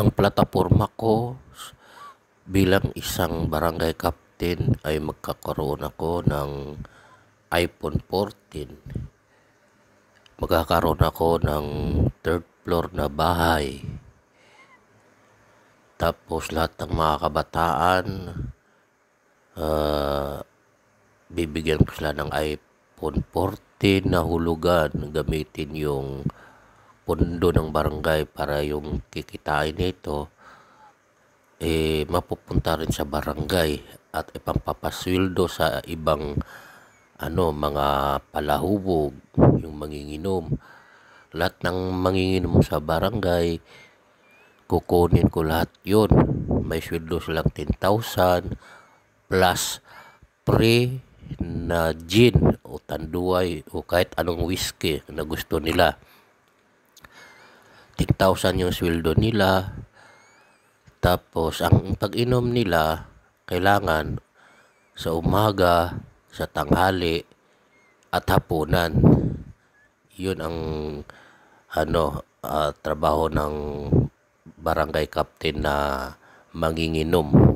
Ang plataporma ko bilang isang barangay captain ay magkakaroon ako ng iPhone 14. Magkakaroon ako ng third floor na bahay. Tapos lahat ng mga kabataan, bibigyan ko sila ng iPhone 14 na hulugan. Gamitin yung pundo ng barangay para yung kikitain nito mapupunta rin sa barangay at ipampapasweldo sa ibang mga palahubog, yung manginginom. Lahat ng manginginom sa barangay, kukunin ko lahat yun. May sweldo silang 10,000 plus pre na gin o tanduay o kahit anong whiskey na gusto nila. 10,000 yung sweldo nila. Tapos ang pag-inom nila kailangan sa umaga, sa tanghali at hapunan. Yun ang trabaho ng barangay captain na manginginom.